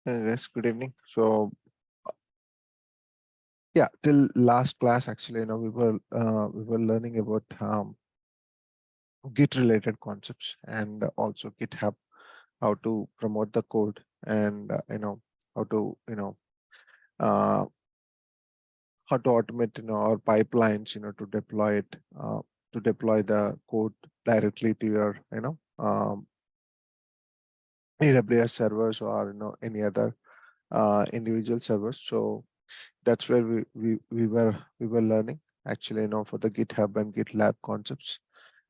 Yes, good evening. So, yeah, till last class, actually, we were learning about Git related concepts and also GitHub, how to promote the code, and how to uh, how to automate our pipelines, to deploy the code directly to your AWS servers or any other individual servers. So that's where we were learning actually for the GitHub and GitLab concepts.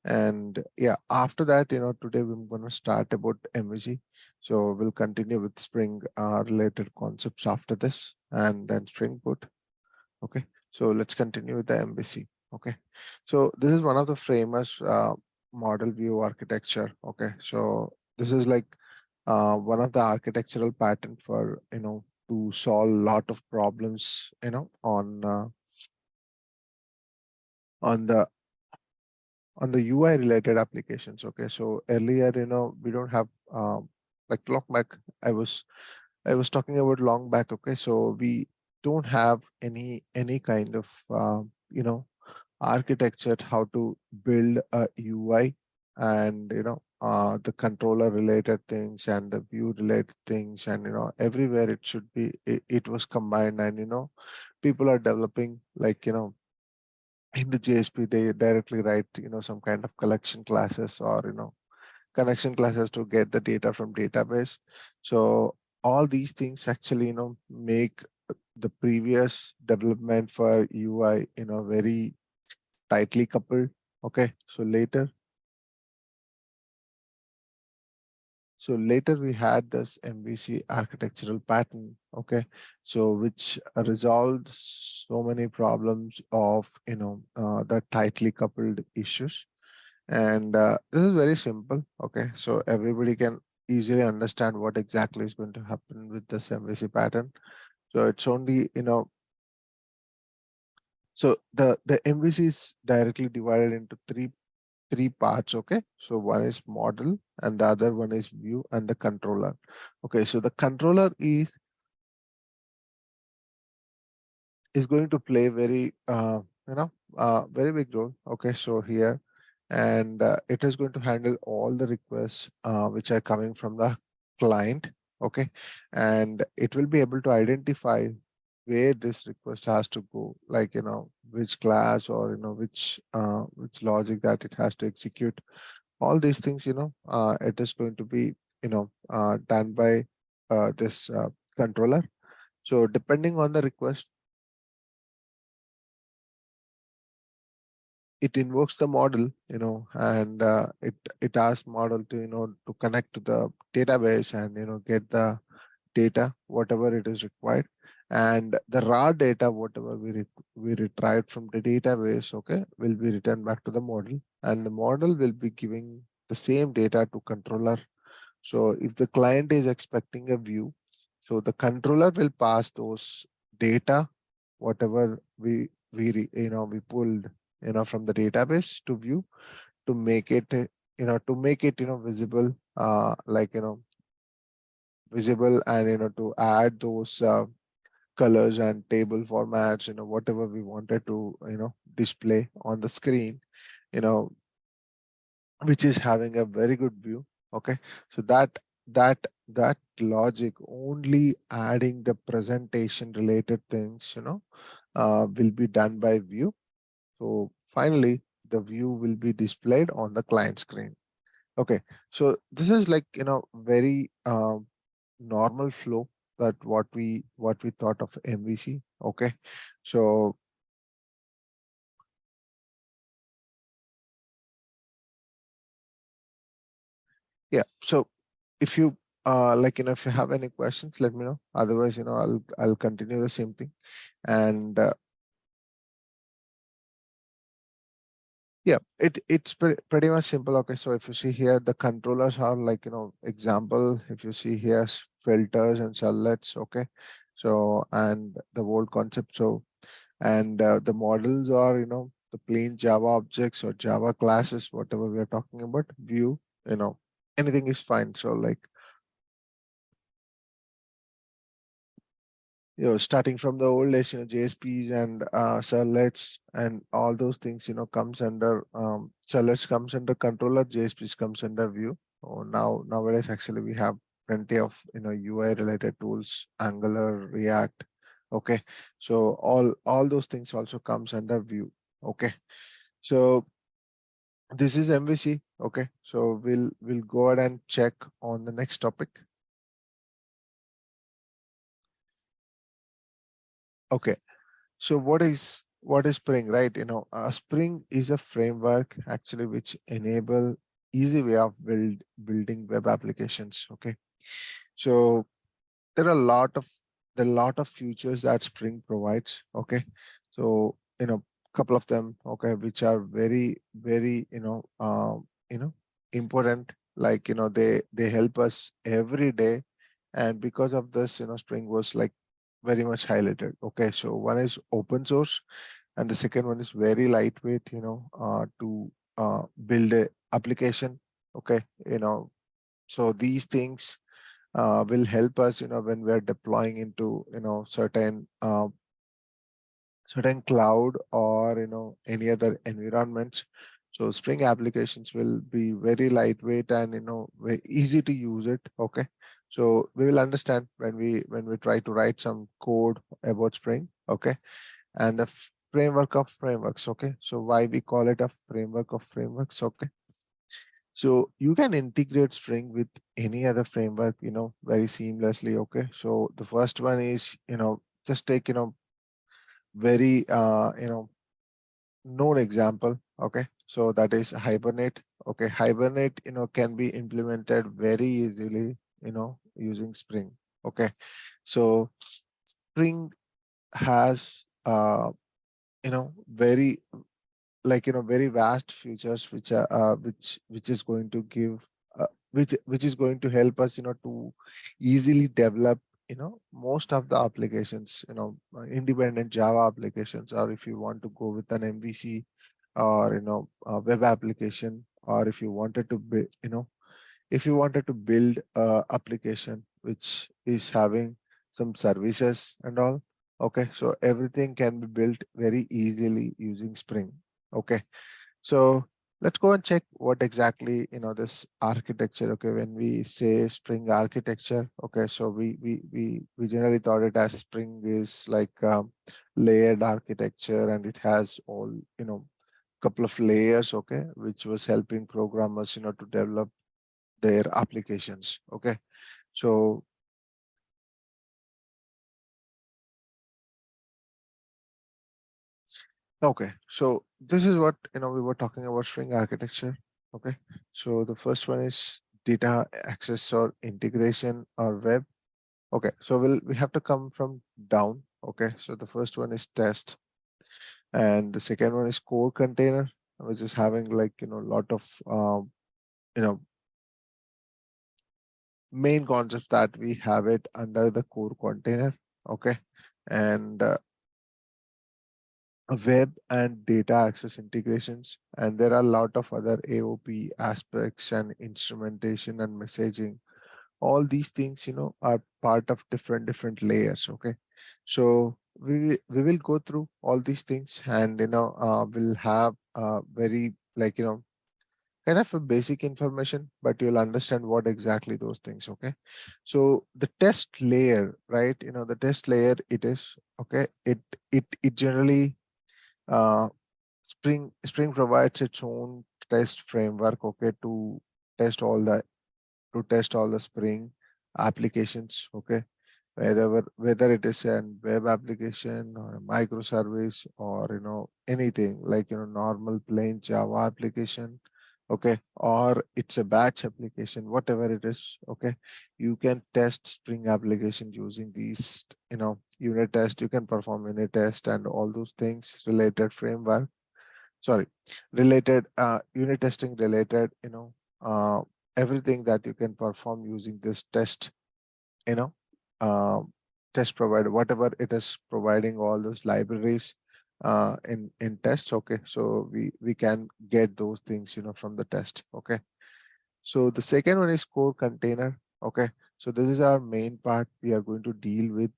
And yeah, after that, today we're going to start about MVC. So we'll continue with Spring related concepts after this, and then Spring Boot. Okay, so let's continue with the MVC. Okay, so this is one of the framers model view architecture. Okay, so this is like one of the architectural pattern for to solve a lot of problems on the UI related applications. Okay, so earlier we don't have like long back. I was talking about long back. Okay, so we don't have any kind of architecture how to build a UI, and the controller related things and the view related things, and everywhere it should be it was combined. And people are developing like in the JSP they directly write some kind of collection classes or connection classes to get the data from database. So all these things actually make the previous development for UI very tightly coupled. Okay, so later we had this MVC architectural pattern. Okay, so which resolved so many problems of the tightly coupled issues. And this is very simple. Okay, so everybody can easily understand what exactly is going to happen with this MVC pattern. So it's only so the MVC is directly divided into three parts. Okay, so one is model and the other one is view and the controller. Okay, so the controller is going to play very big role. Okay, so here, and it is going to handle all the requests which are coming from the client. Okay, and it will be able to identify where this request has to go, like which class or which logic that it has to execute. All these things it is going to be done by this controller. So depending on the request, it invokes the model, and it asks model to to connect to the database and get the data whatever it is required, and the raw data whatever we retrieved from the database, okay, will be returned back to the model, and the model will be giving the same data to controller. So if the client is expecting a view, so the controller will pass those data, whatever we pulled from the database to view, to make it visible, visible, and to add those colors and table formats, whatever we wanted to display on the screen, you know which is having a very good view. Okay, so that logic only adding the presentation related things will be done by view. So finally the view will be displayed on the client screen. Okay, so this is like very normal flow that what we thought of MVC. Okay, so yeah, so if you if you have any questions, let me know. Otherwise, I'll continue the same thing. And yeah, it's pretty much simple. Okay, so if you see here, the controllers are like example. If you see here, filters and servlets. Okay, so and the whole concept. So and the models are the plain Java objects or Java classes, whatever we are talking about. View, anything is fine. So like starting from the old days, JSPs and servlets and all those things, comes under servlets comes under controller, JSPs comes under view. Nowadays, actually, we have plenty of UI related tools, Angular, React. Okay, so all those things also comes under view. Okay, so this is MVC. Okay, so we'll go ahead and check on the next topic. Okay. So what is Spring, right? Spring is a framework actually which enable easy way of building web applications. Okay. So there are a lot of features that Spring provides. Okay. So couple of them, okay, which are very, very, important. Like they help us every day, and because of this, Spring was like very much highlighted. Okay, so one is open source, and the second one is very lightweight, to build a application. Okay, so these things will help us, when we're deploying into certain cloud or any other environments. So Spring applications will be very lightweight and very easy to use it. Okay, so we will understand when we try to write some code about Spring. Okay, and the framework of frameworks. Okay, so why we call it a framework of frameworks. Okay, so you can integrate Spring with any other framework very seamlessly. Okay, so the first one is just take very known example. Okay, so that is Hibernate. Okay, Hibernate can be implemented very easily using Spring. Okay, so Spring has very very vast features which are which is going to give which is going to help us to easily develop most of the applications, independent Java applications, or if you want to go with an MVC or a web application, or if you wanted to be if you wanted to build a application which is having some services and all. Okay, so everything can be built very easily using Spring. Okay, so let's go and check what exactly this architecture. Okay, when we say Spring architecture, okay, so we generally thought it as Spring is like layered architecture, and it has all couple of layers, okay, which was helping programmers to develop their applications. Okay, so okay, so this is what we were talking about Spring architecture. Okay, so the first one is data access or integration or web. Okay, so we have to come from down. Okay, so the first one is test, and the second one is core container, which is having like a lot of you know main concepts that we have it under the core container. Okay, and web and data access integrations, and there are a lot of other AOP aspects and instrumentation and messaging. All these things are part of different layers. Okay, so we will go through all these things, and we'll have very like kind of a basic information, but you'll understand what exactly those things. Okay, so the test layer, right? The test layer, it is okay, it generally Spring provides its own test framework, okay, to test all the Spring applications. Okay, whether it is a web application or a microservice, or anything like normal plain Java application. Okay, or it's a batch application, whatever it is. Okay, you can test Spring application using these unit test. You can perform unit test and all those things related framework, sorry, related unit testing related, uh, everything that you can perform using this test, you know um, test provider, whatever it is providing all those libraries in tests. Okay, so we can get those things from the test. Okay, so the second one is core container. Okay, so this is our main part. We are going to deal with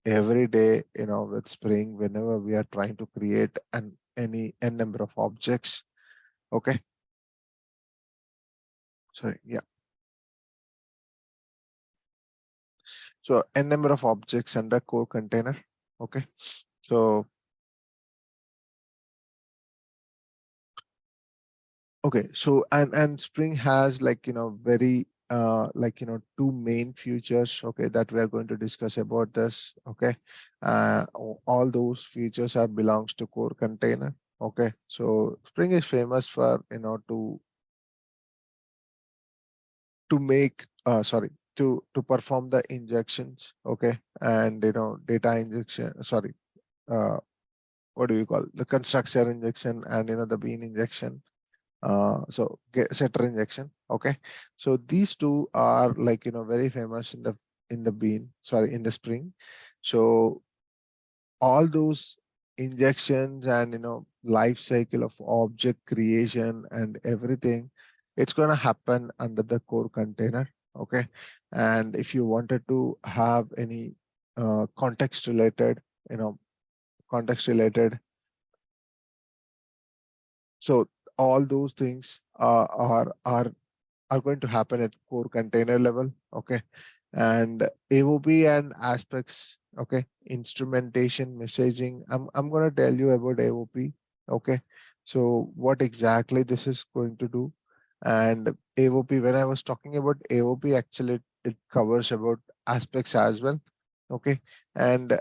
every day, with Spring, whenever we are trying to create any n number of objects. Okay. Sorry. Yeah. So n number of objects under core container. Okay. So, okay. So, and Spring has like, very, like, two main features, okay, that we are going to discuss about this. Okay. All those features are belongs to core container. Okay. So Spring is famous for, to make, sorry, to perform the injections. Okay. And, data injection, sorry, uh, what do you call the constructor injection, and, the bean injection. So get setter injection. Okay. So these two are like, very famous in the bean, sorry, in the Spring. So all those injections and, life cycle of object creation and everything, it's going to happen under the core container. Okay. And if you wanted to have any context related, you know context related, so all those things are going to happen at core container level. Okay. And AOP and aspects. Okay. Instrumentation, messaging. I'm going to tell you about AOP. Okay. So what exactly this is going to do. And AOP, when I was talking about AOP, actually it covers about aspects as well. Okay. And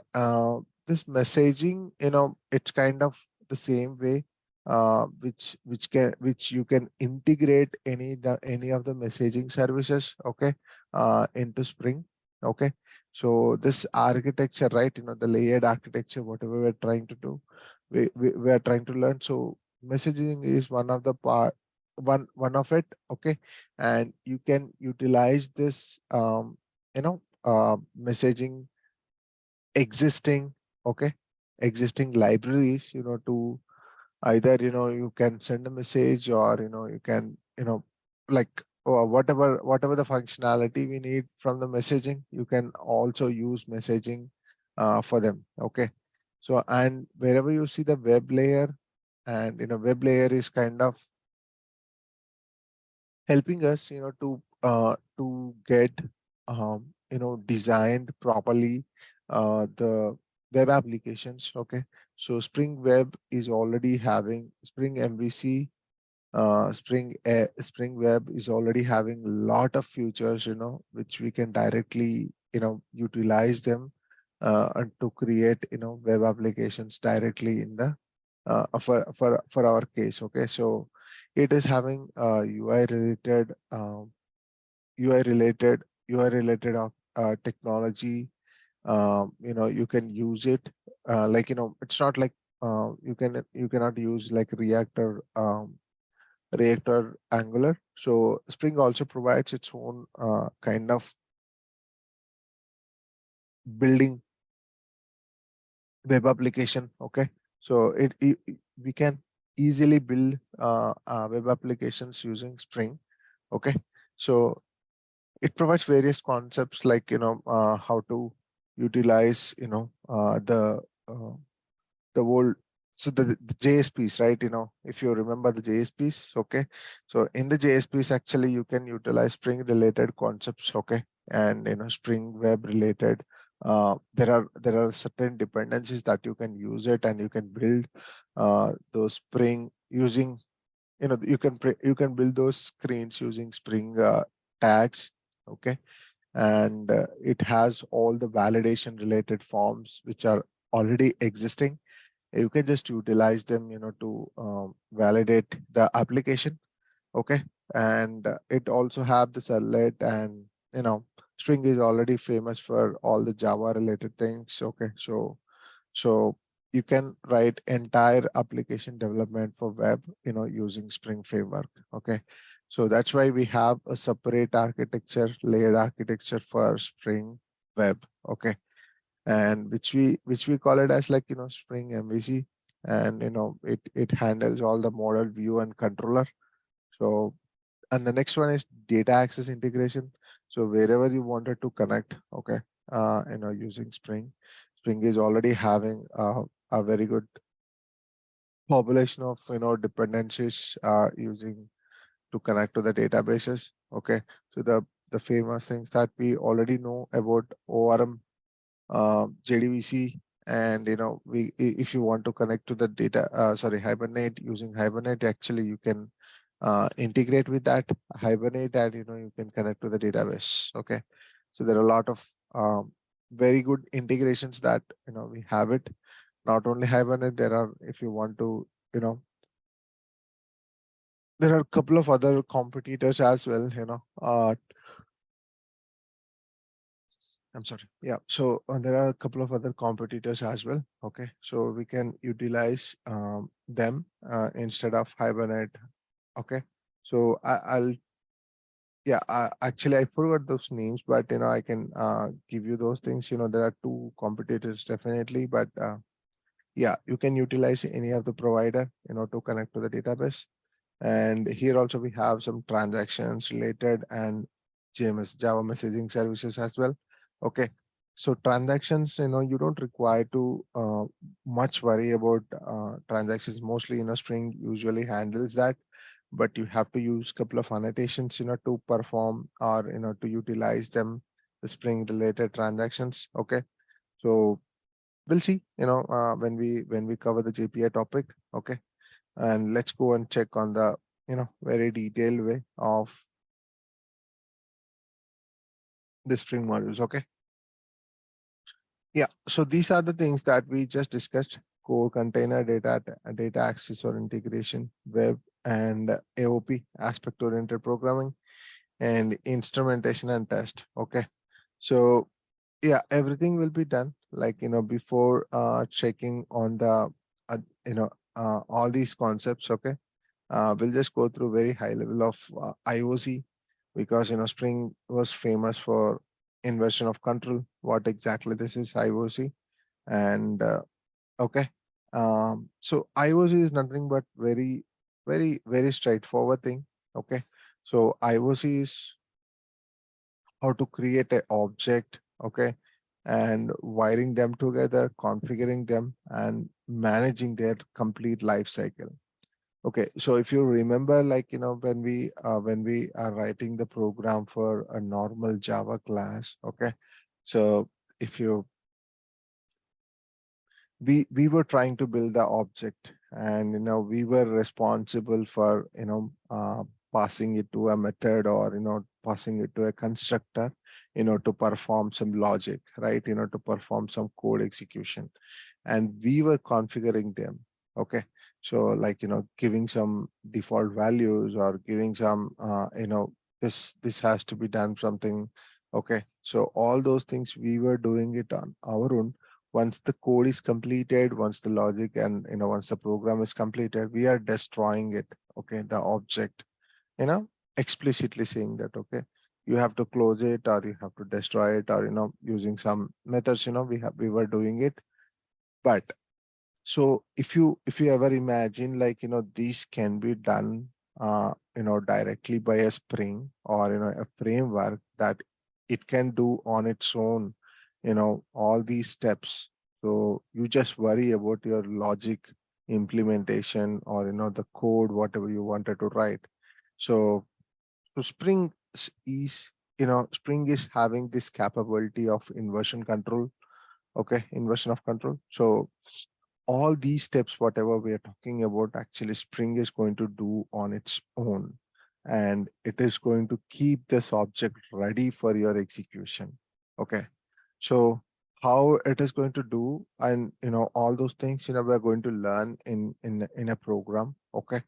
this messaging, it's kind of the same way, which you can integrate any of the messaging services. Okay. Into Spring. Okay. So this architecture, right, the layered architecture, whatever we're trying to do, we are trying to learn. So messaging is one of the part, one of it. Okay. And you can utilize this, messaging existing, okay, existing libraries, to either, you can send a message, or, you can, like, whatever the functionality we need from the messaging, you can also use messaging for them. Okay. So, and wherever you see the web layer, and, web layer is kind of helping us, to get, designed properly the web applications. Okay. So Spring Web is already having Spring MVC. Spring Web is already having a lot of features, which we can directly, utilize them, and to create, web applications directly in the, for our case. Okay. So it is having UI related technology. You can use it, like, it's not like, you cannot use like React or Angular. So Spring also provides its own kind of building web application. Okay. So we can easily build web applications using Spring. Okay. So it provides various concepts, like, how to utilize, the whole, so the JSPs, right? If you remember the JSPs. Okay. So in the JSPs, actually you can utilize Spring related concepts. Okay. And, Spring Web related, there are certain dependencies that you can use it, and you can build those Spring using, you can build those screens using Spring tags. Okay. And it has all the validation related forms which are already existing. You can just utilize them, to validate the application. Okay. And it also have the servlet, and, Spring is already famous for all the Java related things. Okay. So you can write entire application development for web, using Spring framework. Okay. So that's why we have a separate architecture, layered architecture for Spring Web. Okay. And which we call it as, like, Spring MVC. And, it handles all the model view and controller. So, and the next one is data access integration. So wherever you wanted to connect, okay, using Spring Spring is already having a very good population of dependencies using to connect to the databases. Okay, so the famous things that we already know about ORM, JDBC, and if you want to connect to the data, sorry, Hibernate, using Hibernate, actually you can integrate with that Hibernate, and you can connect to the database. Okay, so there are a lot of very good integrations that we have it. Not only Hibernate, there are, if you want to, you know there are a couple of other competitors as well. I'm sorry. Yeah. So there are a couple of other competitors as well. Okay. So we can utilize them instead of Hibernate. Okay. So I'll, yeah, actually I forgot those names, but I can give you those things. There are two competitors definitely, but yeah, you can utilize any of the provider, to connect to the database. And here also we have some transactions related and JMS, Java messaging services as well. Okay. So transactions, you don't require to much worry about transactions. Mostly, Spring usually handles that, but you have to use couple of annotations, to perform or, to utilize them, the Spring related transactions. Okay. So we'll see, when we cover the JPA topic. Okay. And let's go and check on the very detailed way of the Spring modules. Okay. Yeah, so these are the things that we just discussed: core, container, data access or integration, web, and AOP, aspect oriented programming, and instrumentation and test. Okay, so yeah, everything will be done, like before checking on the all these concepts. Okay, we'll just go through very high level of IOC, because Spring was famous for inversion of control. What exactly this is IOC? And okay, so IOC is nothing but very, very, very straightforward thing. Okay, so IOC is how to create an object. Okay, and wiring them together, configuring them, and managing their complete life cycle. Okay, so if you remember, like when we are writing the program for a normal Java class. Okay, so if you we were trying to build the object, and we were responsible for passing it to a method, or passing it to a constructor, to perform some logic, right, to perform some code execution, and we were configuring them. Okay, so like giving some default values, or giving some this has to be done something. Okay, so all those things we were doing it on our own. Once the code is completed, once the logic and once the program is completed, we are destroying it. Okay, the object, you know explicitly saying that, okay, you have to close it, or you have to destroy it, or using some methods, we were doing it. But so if you ever imagine, like these can be done directly by a Spring, or a framework that it can do on its own, all these steps. So you just worry about your logic implementation, or the code, whatever you wanted to write. So so Spring Spring is having this capability of inversion control. Okay, inversion of control. So all these steps, whatever we are talking about, actually Spring is going to do on its own, and it is going to keep this object ready for your execution. Okay, so how it is going to do, and all those things, we're going to learn in a program. Okay,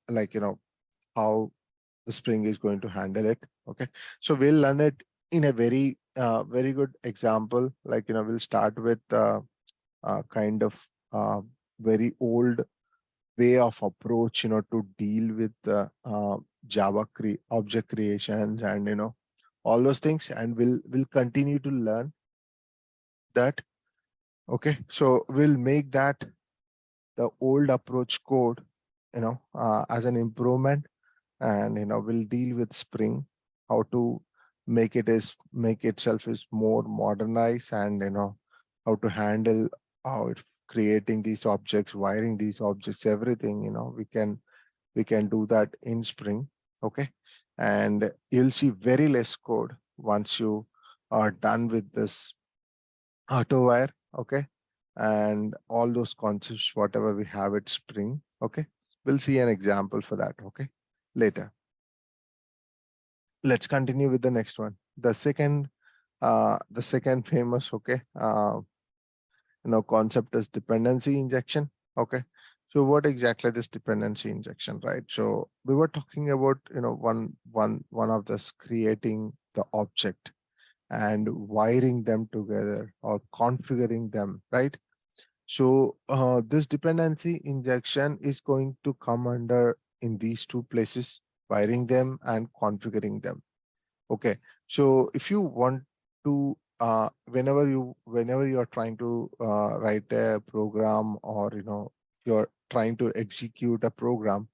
like how the Spring is going to handle it. Okay, so we'll learn it in a very very good example. Like we'll start with kind of very old way of approach, to deal with Java object creations, and all those things, and we'll continue to learn that. Okay, so we'll make that the old approach code, as an improvement, and we'll deal with Spring, how to make itself is more modernized, and how to handle, how it's creating these objects, wiring these objects, everything, we can do that in Spring. Okay. And you'll see very less code once you are done with this AutoWire. Okay. And all those concepts, whatever we have at Spring. Okay. We'll see an example for that. Okay. Later. Let's continue with the next one. The second famous, okay, concept is dependency injection. Okay. So what exactly this dependency injection, right? So we were talking about, one of this creating the object and wiring them together or configuring them, right? So this dependency injection is going to come under in these two places, wiring them and configuring them. Okay. So if you want to, whenever you are trying to write a program, or you're trying to execute a program,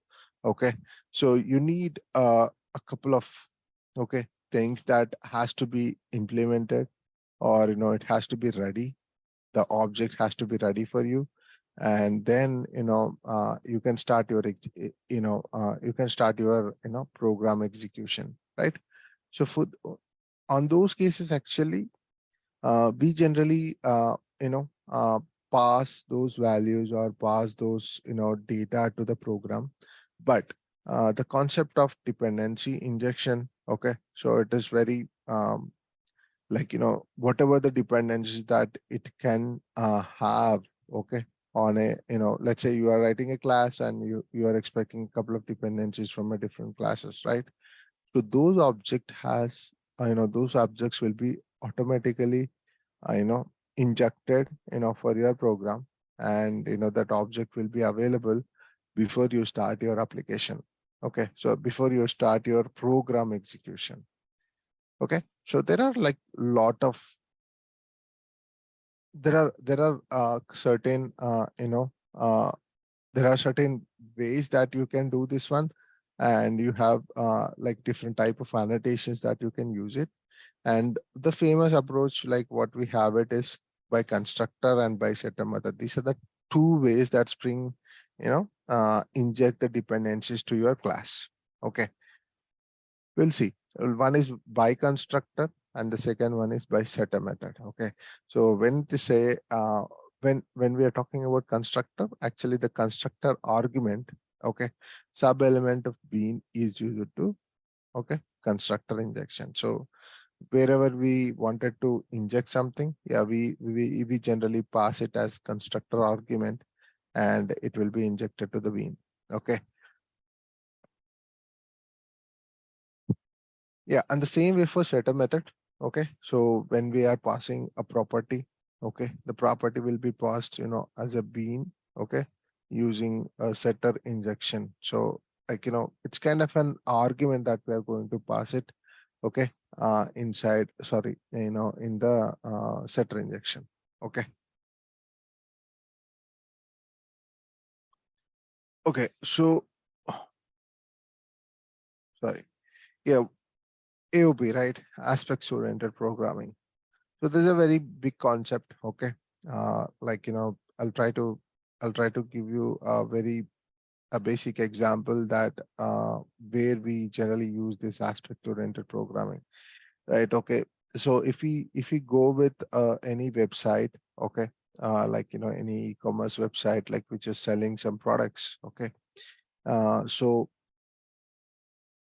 okay, so you need a couple of, okay, things that has to be implemented, or it has to be ready. The object has to be ready for you, and then you can start your you can start your program execution, right? So on those cases, actually, we generally pass those values or pass those data to the program. But the concept of dependency injection, okay, so it is very like whatever the dependencies that it can have, okay, on a let's say you are writing a class and you are expecting a couple of dependencies from a different classes, right? So those object has those objects will be automatically injected for your program, and that object will be available before you start your application. Okay, so before you start your program execution. Okay, so there are like lot of certain there are certain ways that you can do this one, and you have like different type of annotations that you can use it. And the famous approach like what we have it is by constructor and by setter method. These are the two ways that Spring inject the dependencies to your class. Okay, we'll see. One is by constructor and the second one is by setter method. Okay, so when to say when we are talking about constructor, actually the constructor argument, okay, sub element of bean is used to, okay, constructor injection. So wherever we wanted to inject something, yeah, we generally pass it as constructor argument, and it will be injected to the bean. Okay. Yeah, and the same way for setter method. Okay, so when we are passing a property, okay, the property will be passed, as a bean, okay, using a setter injection. So like, it's kind of an argument that we are going to pass it, okay, inside, sorry, in the setter injection. Okay. Okay, so sorry. Yeah, AOP, right? Aspects oriented programming. So this is a very big concept. Okay. Like, I'll try to give you a basic example that where we generally use this aspect oriented programming, right? Okay. So if we go with any website, okay, like, any e-commerce website, like which is selling some products. Okay. So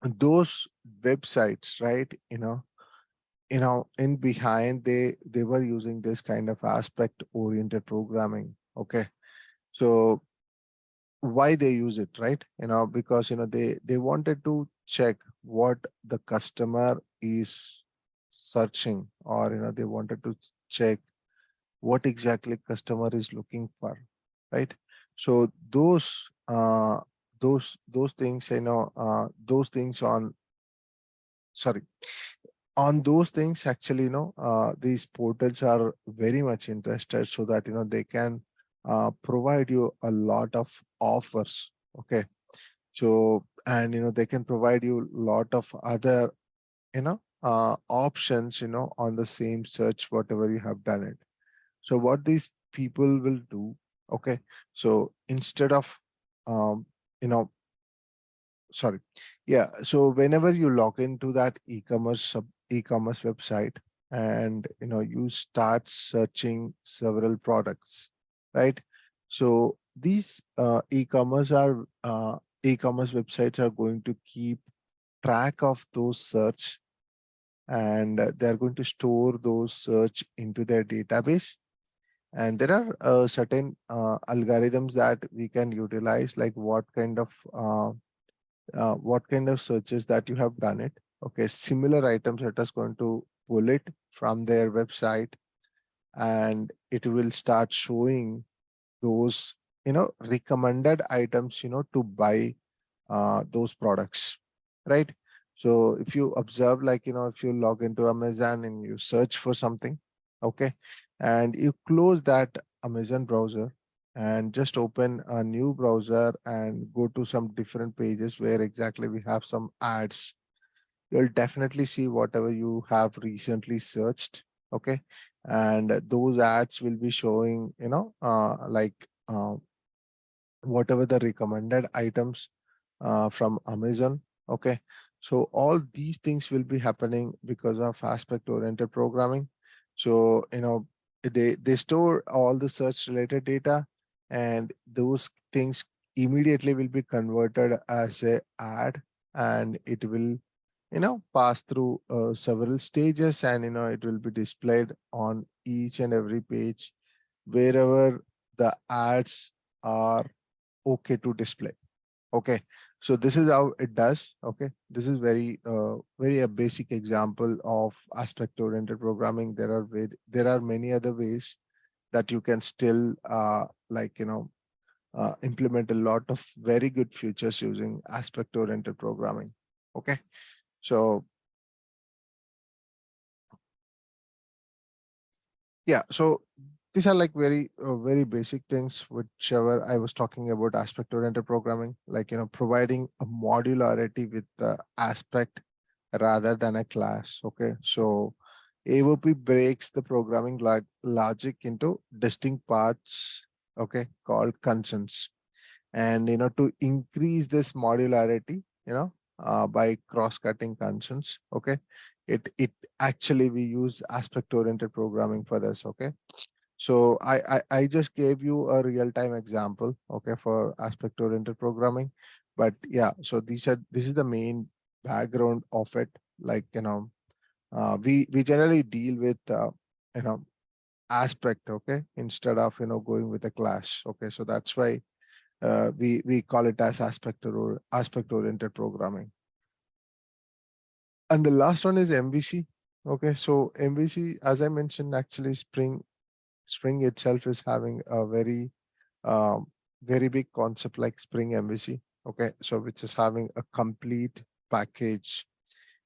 those websites, right? In behind they were using this kind of aspect oriented programming. Okay, so why they use it, right? Because they wanted to check what the customer is searching, or they wanted to check what exactly customer is looking for, right? So those things, those things on, sorry, on those things, actually, these portals are very much interested, so that they can provide you a lot of offers. Okay, so, and they can provide you a lot of other options on the same search, whatever you have done it. So what these people will do, okay, so instead of um, you know sorry, yeah, so whenever you log into that e-commerce website, and you start searching several products, right? So these e-commerce websites are going to keep track of those search, and they're going to store those search into their database. And there are certain algorithms that we can utilize, like what kind of searches that you have done it. Okay, similar items, it is going to pull it from their website, and it will start showing those recommended items to buy those products, right? So if you observe, like if you log into Amazon and you search for something, okay, and you close that Amazon browser and just open a new browser and go to some different pages where exactly we have some ads, you'll definitely see whatever you have recently searched, okay, and those ads will be showing whatever the recommended items from Amazon. Okay. So all these things will be happening because of aspect oriented programming. So, they store all the search related data, and those things immediately will be converted as a ad, and it will, pass through several stages, and, it will be displayed on each and every page wherever the ads are okay to display. Okay, so this is how it does. Okay, this is very a basic example of aspect oriented programming. There are many other ways that you can still implement a lot of very good features using aspect oriented programming. Okay, so yeah, so these are like very basic things, whichever I was talking about aspect oriented programming, like providing a modularity with the aspect rather than a class. Okay, so AOP breaks the programming logic into distinct parts, okay, called concerns. And to increase this modularity, by cross-cutting concerns, okay, it actually we use aspect oriented programming for this. Okay, so I just gave you a real-time example, okay, for aspect oriented programming. But yeah, so this is the main background of it. Like we generally deal with you know aspect, okay, instead of going with a class. Okay, so that's why we call it as aspect oriented programming. And the last one is MVC. Okay, so MVC, as I mentioned, actually Spring itself is having a um, very big concept like Spring MVC. Okay, so which is having a complete package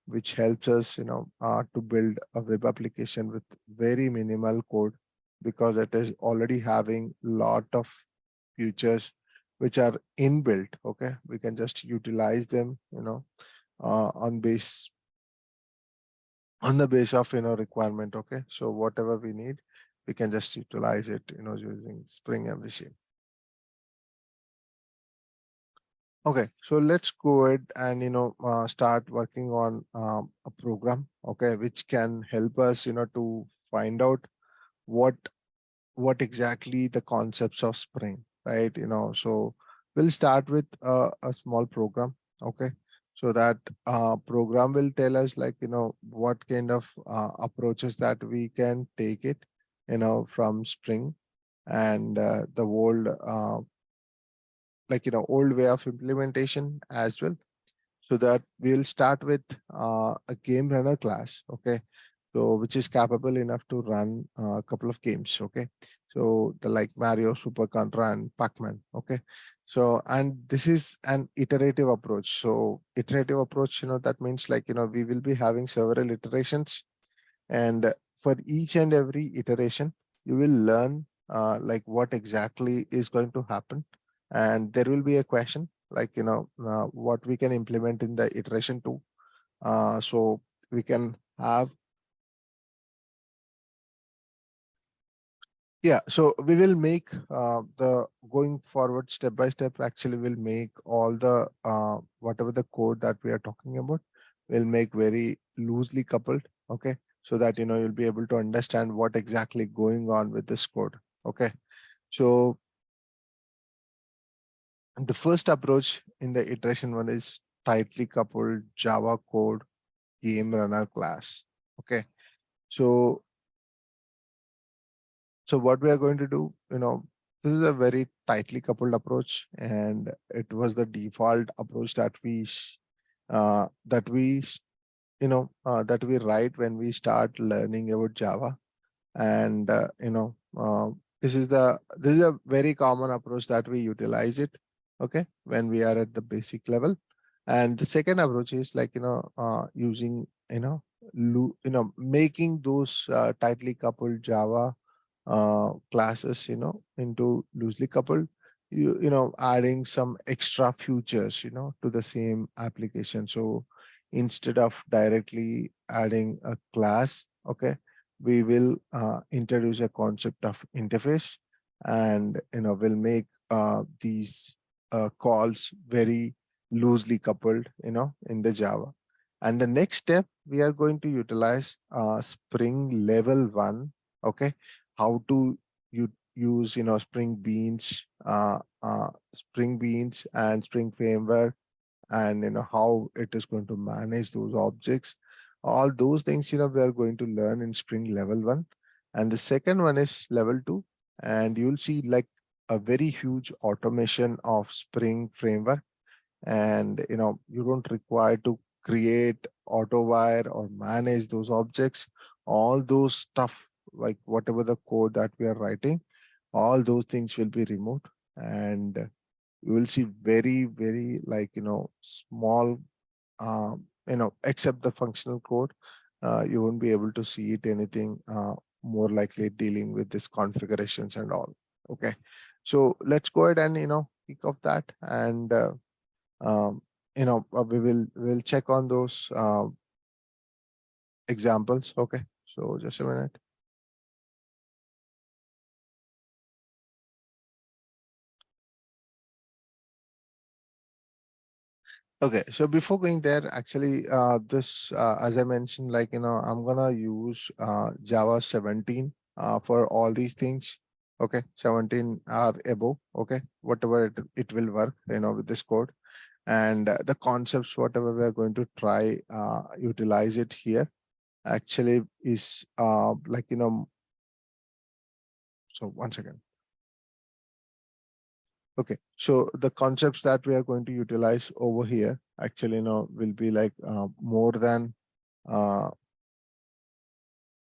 which helps us, to build a web application with very minimal code, because it is already having lot of features which are inbuilt. Okay, we can just utilize them, on the base of requirement. Okay, so whatever we need, we can just utilize it, using Spring MVC. Okay, so let's go ahead and start working on a program, okay, which can help us to find out what exactly the concepts of Spring, right? So we'll start with a small program, okay, so that program will tell us, like what kind of approaches that we can take it, from Spring, and the old way of implementation as well. So that we'll start with a game runner class, okay, so which is capable enough to run a couple of games. Okay, so the like Mario, Super Contra, and Pac-Man. Okay, so and this is an iterative approach. So iterative approach, that means, like we will be having several iterations, and for each and every iteration you will learn like what exactly is going to happen, and there will be a question, like what we can implement in the iteration 2, so we can have Yeah, so we will make the going forward step by step. Actually, we'll make all the whatever the code that we are talking about, we'll make very loosely coupled. Okay, so that you'll be able to understand what exactly going on with this code. Okay, so the first approach in the iteration one is tightly coupled Java code game runner class. Okay, so what we are going to do, this is a very tightly coupled approach, and it was the default approach that that we that we write when we start learning about Java. And this is a very common approach that we utilize it, okay, when we are at the basic level. And the second approach is like using making those tightly coupled Java classes into loosely coupled, adding some extra features to the same application. So instead of directly adding a class, okay, we will introduce a concept of interface, and we'll make these calls very loosely coupled in the Java. And the next step, we are going to utilize Spring Level 1. Okay, how to use Spring Beans and Spring Framework, and how it is going to manage those objects. All those things we are going to learn in Spring Level 1. And the second one is Level 2, and you'll see like a very huge automation of Spring Framework. And you don't require to create auto wire or manage those objects. All those stuff, like whatever the code that we are writing, all those things will be removed. And you will see very, very, like small, except the functional code, you won't be able to see it anything more likely dealing with this configurations and all. Okay, so let's go ahead and kick off that. And um, we'll check on those examples. Okay, so just a minute. Okay, so before going there, actually, this as I mentioned, like I'm gonna use Java 17 for all these things. Okay, 17 or above. Okay, whatever it will work, with this code. And the concepts, whatever we are going to try utilize it here, actually is like so one second. Okay, so the concepts that we are going to utilize over here actually will be like more than uh,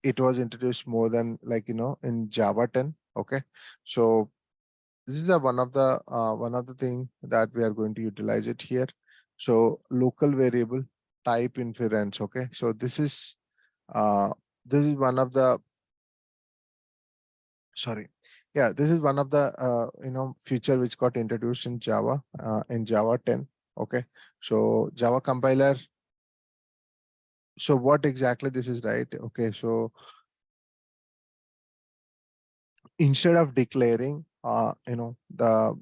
it was introduced more than like in Java 10. Okay, so this is a one of the thing that we are going to utilize it here. So local variable type inference. Okay, so uh this is one of the sorry, yeah, this is one of the feature which got introduced in Java 10. Okay, so Java compiler, so what exactly this is, right? Okay, so instead of declaring the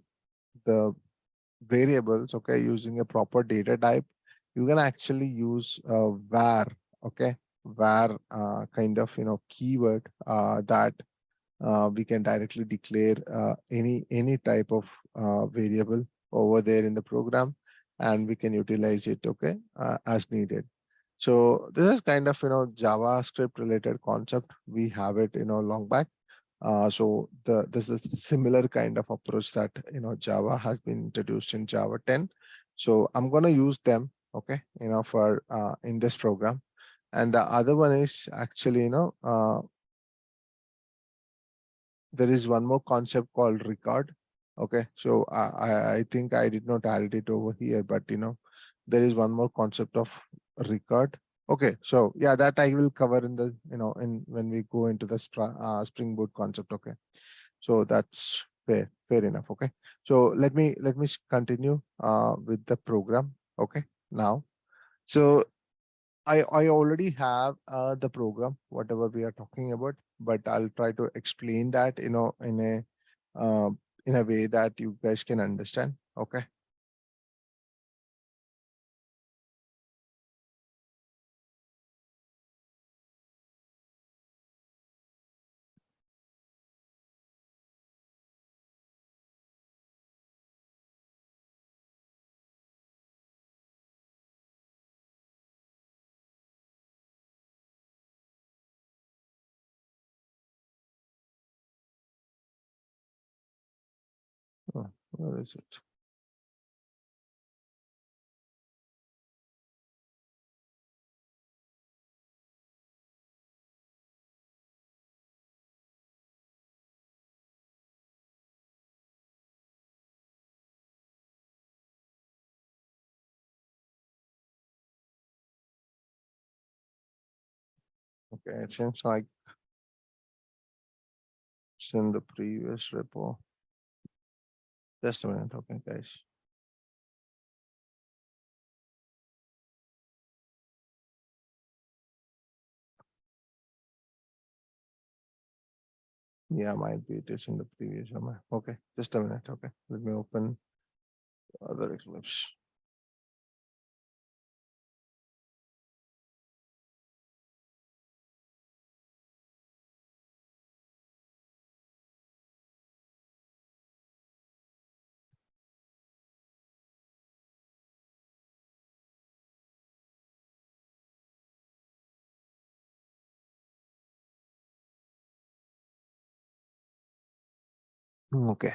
variables, okay, using a proper data type, you can actually use var. Okay, var kind of keyword that we can directly declare any type of variable over there in the program, and we can utilize it, okay, as needed. So this is kind of JavaScript related concept. We have it long back. So this is a similar kind of approach that Java has been introduced in Java 10. So I'm going to use them, okay, for in this program. And the other one is actually there is one more concept called record. Okay, so I think I did not add it over here, but there is one more concept of record. Okay, so yeah, that I will cover in the in when we go into the Spring Boot concept. Okay, so that's fair enough. Okay, so let me continue with the program. Okay, now, so I already have the program whatever we are talking about. but I'll try to explain that, uh, in a way that you guys can understand. Okay. Oh, where is it? Okay, it seems like it's in the previous repo. Just a minute, okay, guys. Yeah, might be it is in the previous one. Okay, just a minute. Okay, let me open other Eclipse. Okay.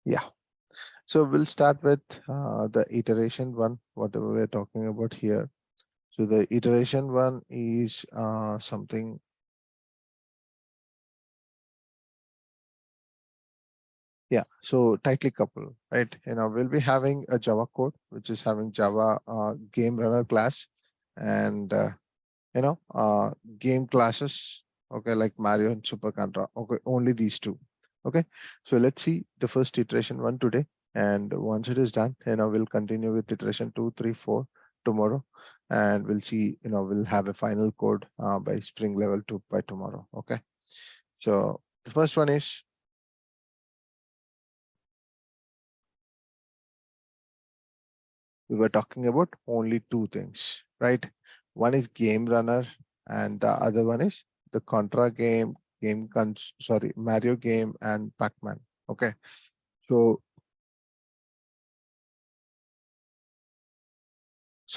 Yeah. So we'll start with the iteration one, whatever we're talking about here. So the iteration one is something. Yeah, so tightly coupled, right? We'll be having a Java code, which is having Java game runner class, and game classes. Okay, like Mario and Super Contra. Okay, only these two. Okay, so let's see the first iteration one today, and once it is done, we'll continue with iteration 2, 3, 4 tomorrow, and we'll see. We'll have a final code by Spring Level 2 by tomorrow. Okay, so the first one is, we were talking about only two things, right? One is game runner, and the other one is the Contra game, Mario game, and Pac-Man. Okay, so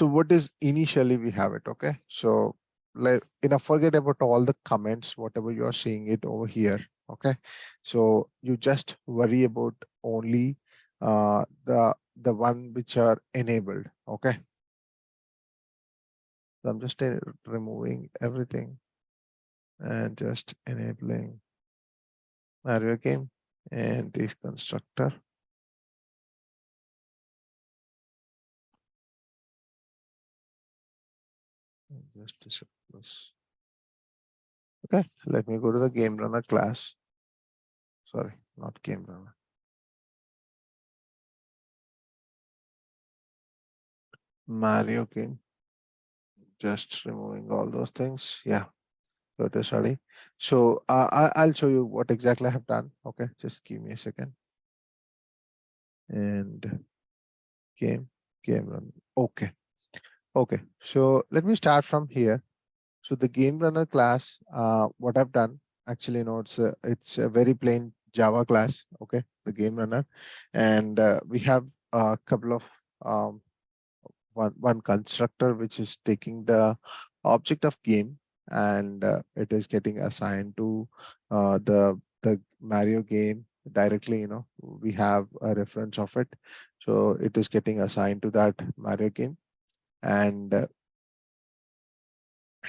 what is initially we have it? Okay, so like forget about all the comments, whatever you are seeing it over here. Okay, so you just worry about only the one which are enabled. Okay, so I'm just removing everything and just enabling Mario game and this constructor. Just disable this. Okay, let me go to the game runner class. Sorry, not game runner. Mario game. Just removing all those things. Yeah, so it is ready. So I'll show you what exactly I have done. Okay, just give me a second. And game run. Okay. Okay. So let me start from here. So the game runner class, what I've done, actually, it's a very plain Java class. Okay, the game runner, and we have a couple of um, one constructor which is taking the object of game, and it is getting assigned to the Mario game directly. We have a reference of it, so it is getting assigned to that Mario game, and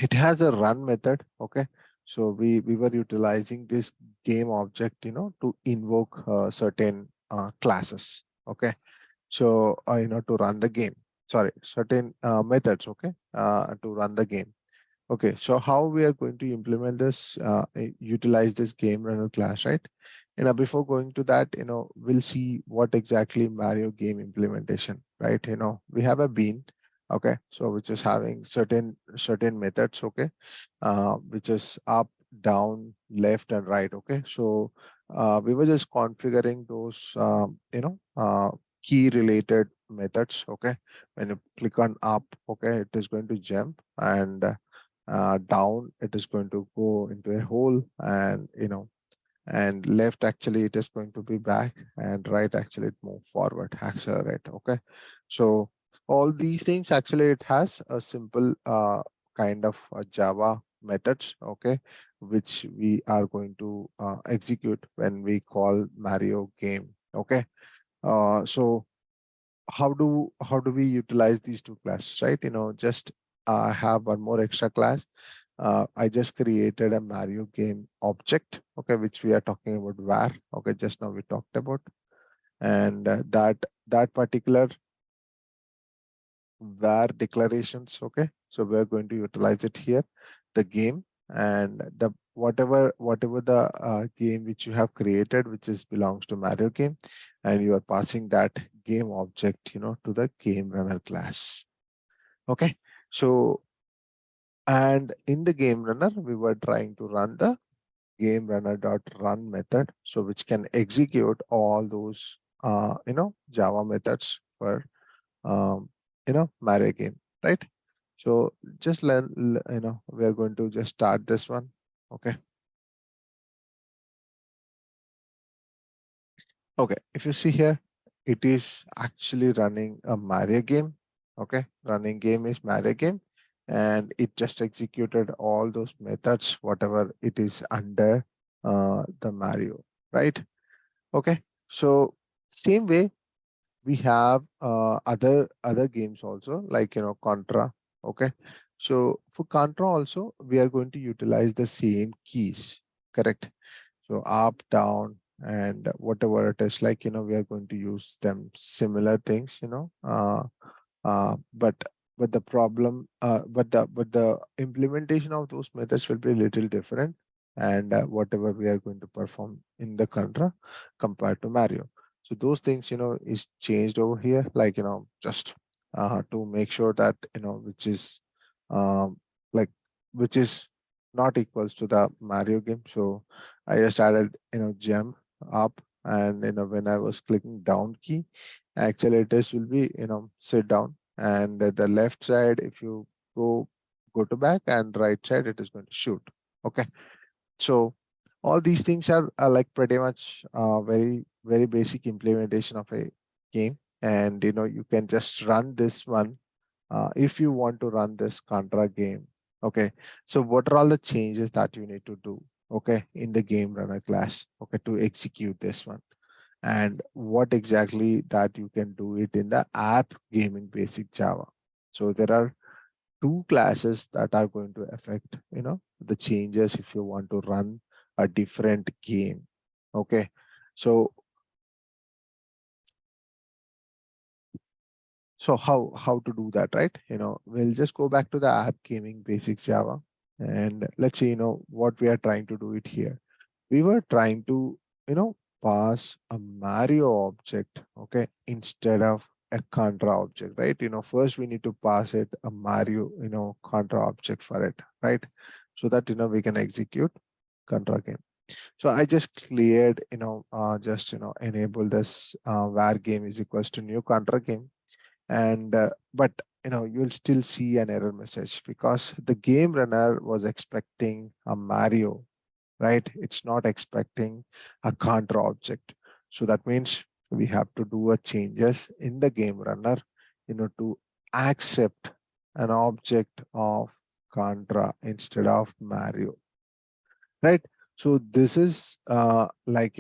it has a run method. Okay, so we were utilizing this game object to invoke certain classes. Okay, so to run the game, sorry, certain methods. Okay, to run the game. Okay, so how we are going to implement this, utilize this game runner class, right? Before going to that, we'll see what exactly Mario game implementation, right? We have a bean, okay, so which is having certain methods, okay, which is up, down, left, and right, okay. So we were just configuring those, key related methods, okay. When you click on up, okay, it is going to jump, and down it is going to go into a hole, and and left actually it is going to be back, and right actually it move forward, accelerate, okay. So all these things actually it has a simple kind of Java methods, okay, which we are going to execute when we call Mario game, okay. So how do we utilize these two classes, right? Just have one more extra class. I just created a Mario game object, okay, which we are talking about var, okay, just now we talked about, and that particular var declarations, okay, so we're going to utilize it here, the game, and the whatever the game which you have created, which is belongs to Mario game, and you are passing that game object, to the game runner class, okay. So, and in the game runner we were trying to run the game runner dot run method, so which can execute all those Java methods for Mario game, right? So just learn, we are going to just start this one, okay. Okay, if you see here, it is actually running a Mario game, okay. Running game is Mario game, and it just executed all those methods whatever it is under the Mario, right? Okay, so same way we have other games also, like Contra, okay. So for Contra also we are going to utilize the same keys, correct? So up, down, and whatever it is, like we are going to use them similar things, but the problem, but the implementation of those methods will be a little different, and whatever we are going to perform in the Contra compared to Mario. So those things, is changed over here, like just to make sure that which is um, like which is not equals to the Mario game. So I just added gem up, and when I was clicking down key, actually this will be sit down, and the left side if you go to back, and right side it is going to shoot, okay. So all these things are like pretty much very very basic implementation of a game, and you can just run this one if you want to run this Contra game, okay. So what are all the changes that you need to do, okay, in the game runner class, okay, to execute this one, and what exactly that you can do it in the app gaming basic Java. So there are two classes that are going to affect the changes if you want to run a different game, okay. So how to do that, right? We'll just go back to the app gaming basics Java, and let's see what we are trying to do it here. We were trying to pass a Mario object, okay, instead of a Contra object, right? First we need to pass it a Mario Contra object for it, right? So that we can execute Contra game. So I just cleared just enable this var game is equals to new Contra game, and but you'll still see an error message because the game runner was expecting a Mario, right? It's not expecting a Contra object. So that means we have to do a changes in the game runner, to accept an object of Contra instead of Mario, right? So this is like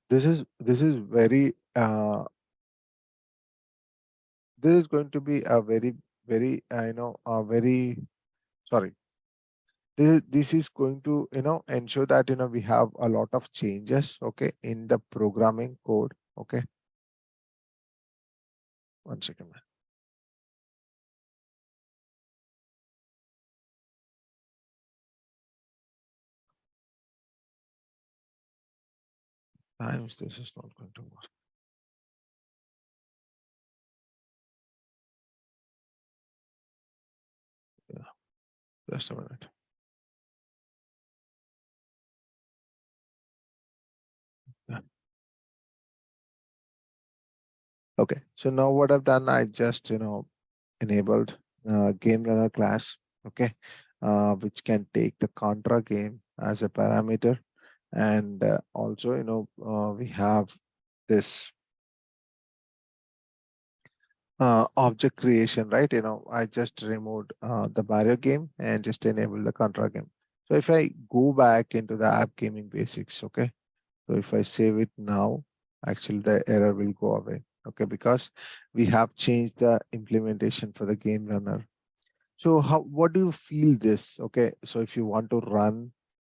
this is very this is going to be a very very very sorry, this is going to ensure that we have a lot of changes, okay, in the programming code, okay. One second. Times this is not going to work. Yeah, just a minute. Yeah. Okay, so now what I've done, I just enabled game runner class, okay, which can take the contra game as a parameter, and also we have this object creation, right? I just removed the Mario game and just enabled the contra game. So if I go back into the app gaming basics, okay, so if I save it now, actually the error will go away, okay, because we have changed the implementation for the game runner. So what do you feel this? Okay, so if you want to run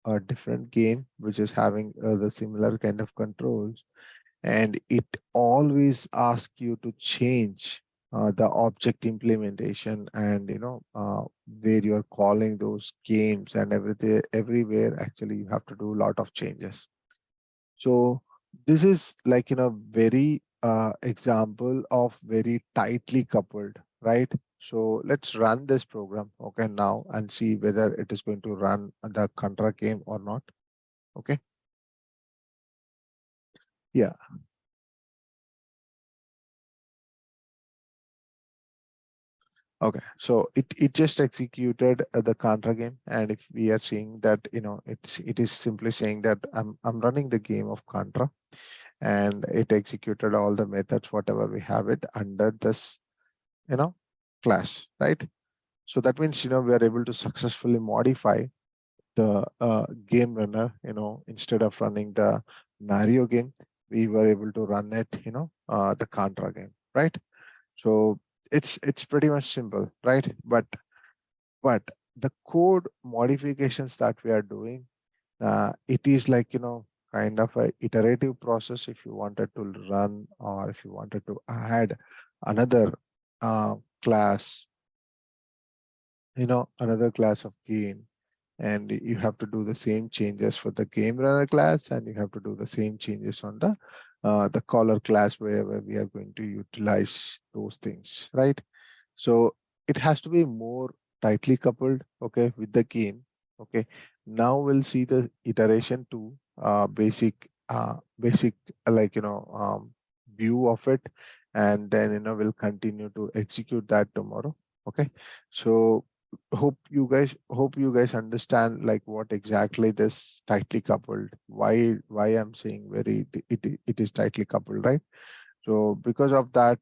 a different game which is having the similar kind of controls, and it always asks you to change the object implementation, and where you are calling those games and everything everywhere, actually you have to do a lot of changes. So this is like very example of very tightly coupled, right? So let's run this program, okay, now, and see whether it is going to run the contra game or not. Okay. Yeah. Okay. So it just executed the contra game, and if we are seeing that, it is simply saying that I'm running the game of contra, and it executed all the methods whatever we have it under this class, right? So that means, we are able to successfully modify the game runner, instead of running the Mario game, we were able to run it, the Contra game, right? So it's pretty much simple, right? But the code modifications that we are doing, it is like, kind of a iterative process. If you wanted to run, or if you wanted to add another class, another class of game, and you have to do the same changes for the game runner class, and you have to do the same changes on the caller class wherever we are going to utilize those things, right? So it has to be more tightly coupled, okay, with the game. Okay, now we'll see the iteration to basic like view of it, and then we'll continue to execute that tomorrow. Okay, so hope you guys understand like what exactly this tightly coupled, why I'm saying it is tightly coupled, right? So because of the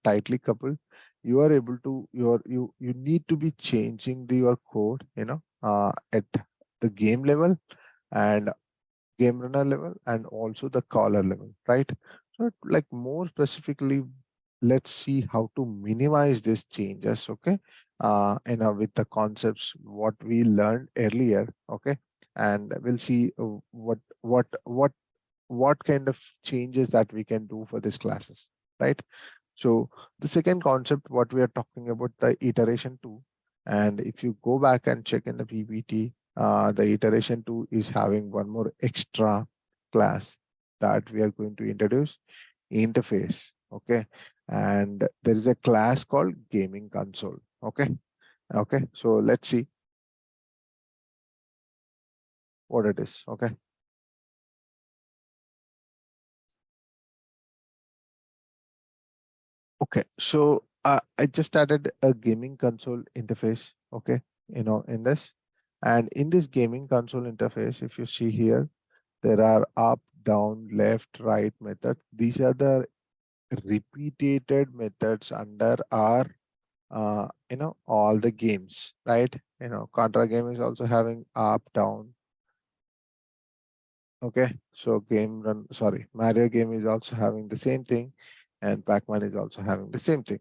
tightly coupled, you are able to you need to be changing your code, at the game level, and game runner level, and also the caller level, right? So like more specifically, let's see how to minimize these changes, okay, with the concepts what we learned earlier, okay, and we'll see what kind of changes that we can do for these classes, right? So the second concept, what we are talking about, the iteration two. And if you go back and check in the PPT, the iteration two is having one more extra class that we are going to introduce, interface. Okay. And there is a class called gaming console. Okay. Okay. So let's see what it is. Okay. Okay. So I just added a gaming console interface. Okay. In this. And in this gaming console interface, if you see here, there are up, down, left, right method. These are the repeated methods under our, all the games, right? Contra game is also having up, down. Okay. So Mario game is also having the same thing, and Pac-Man is also having the same thing.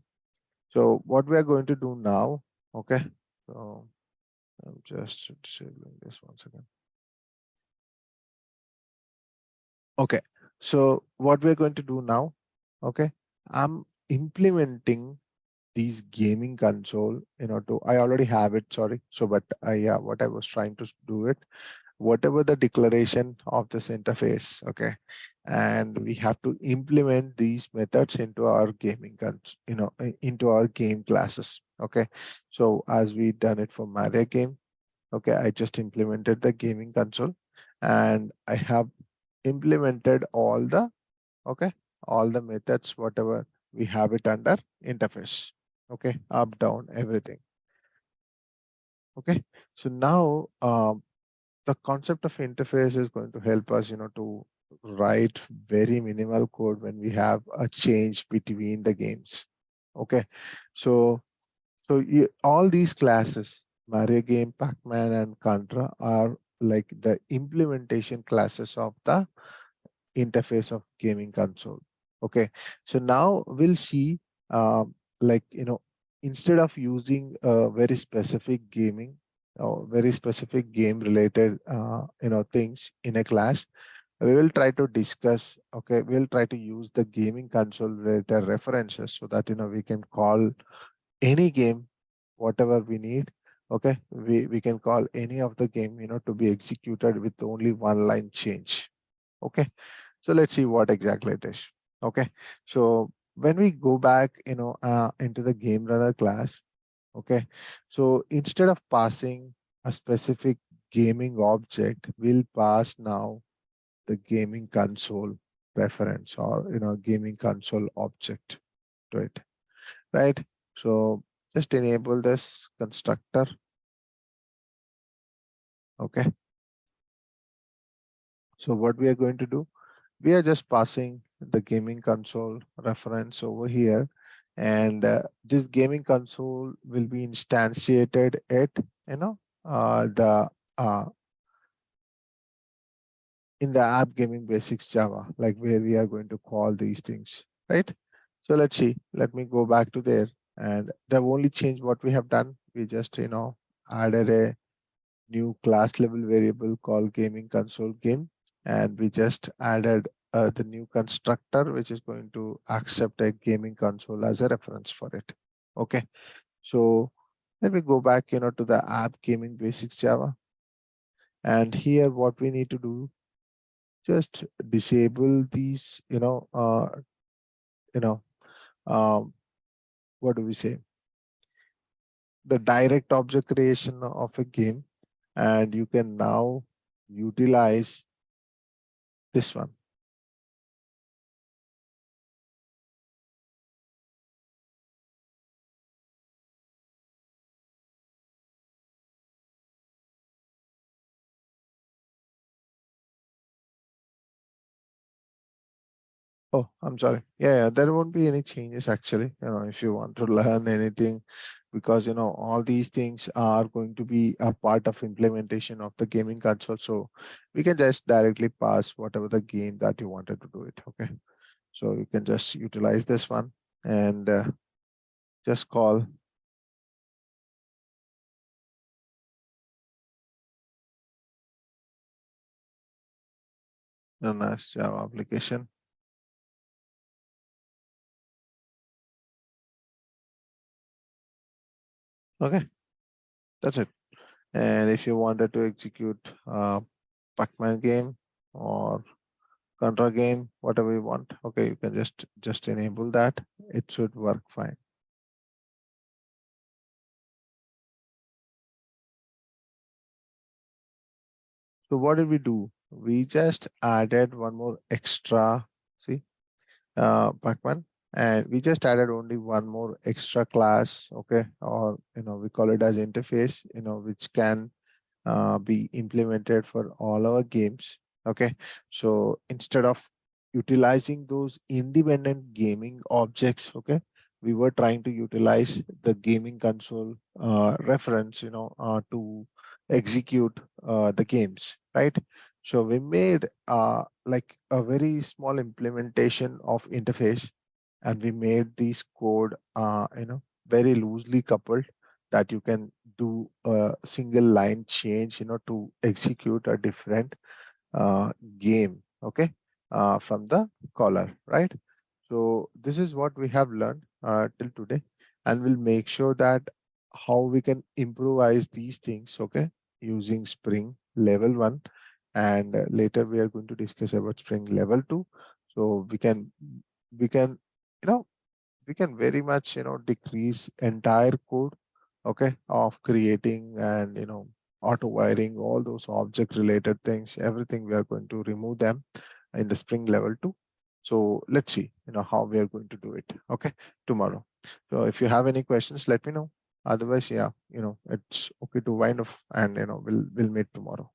So what we are going to do now, okay? So I'm just disabling this once again. Okay. So what we're going to do now, okay? I'm implementing these gaming console, I already have it, sorry. So, but yeah, what I was trying to do it whatever the declaration of this interface, okay, and we have to implement these methods into our into our game classes, okay. So as we done it for Maria game, okay, I just implemented the gaming console, and I have implemented all the, okay, all the methods whatever we have it under interface, okay, up down everything, okay. So now the concept of interface is going to help us, to write very minimal code when we have a change between the games, okay. So all these classes, Mario game, Pac-Man, and Contra, are like the implementation classes of the interface of gaming console, okay. So now we'll see, like, instead of using a very specific gaming or very specific game related things in a class, we will try to discuss, okay, we'll try to use the gaming console related references so that we can call any game whatever we need, okay. We can call any of the game to be executed with only one line change, okay. So let's see what exactly it is, okay. So when we go back into the game runner class, okay, so instead of passing a specific gaming object, we'll pass now the gaming console reference, or gaming console object to it, right? So just enable this constructor, okay. So what we are going to do, we are just passing the gaming console reference over here, and this gaming console will be instantiated at the uh, in the app gaming basics Java, like where we are going to call these things, right? So let's see, let me go back to there, and the only change what we have done, we just added a new class level variable called gaming console game, and we just added the new constructor which is going to accept a gaming console as a reference for it, okay. So let me go back to the app gaming basics Java, and here what we need to do, just disable these you know um, what do we say, the direct object creation of a game, and you can now utilize this one. Oh, I'm sorry. Yeah, there won't be any changes actually. If you want to learn anything, because all these things are going to be a part of implementation of the gaming console. So we can just directly pass whatever the game that you wanted to do it. Okay. So you can just utilize this one, and just call the nice Java application. Okay, that's it. And if you wanted to execute Pac-Man game or Contra game, whatever you want, okay, you can just enable that. It should work fine. So what did we do? We just added one more extra, see, Pac-Man, and we just added only one more extra class, okay, or we call it as interface, which can be implemented for all our games, okay. So instead of utilizing those independent gaming objects, okay, we were trying to utilize the gaming console reference to execute the games, right? So we made like a very small implementation of interface, and we made this code very loosely coupled, that you can do a single line change to execute a different uh, game, okay, from the caller, right? So this is what we have learned till today, and we'll make sure that how we can improvise these things, okay, using Spring, level 1, and later we are going to discuss about Spring level 2. So we can you know we can very much decrease entire code, okay, of creating and auto wiring, all those object related things, everything we are going to remove them in the Spring level 2. So let's see how we are going to do it, okay, tomorrow. So if you have any questions, let me know. Otherwise, yeah, it's okay to wind off, and we'll meet tomorrow.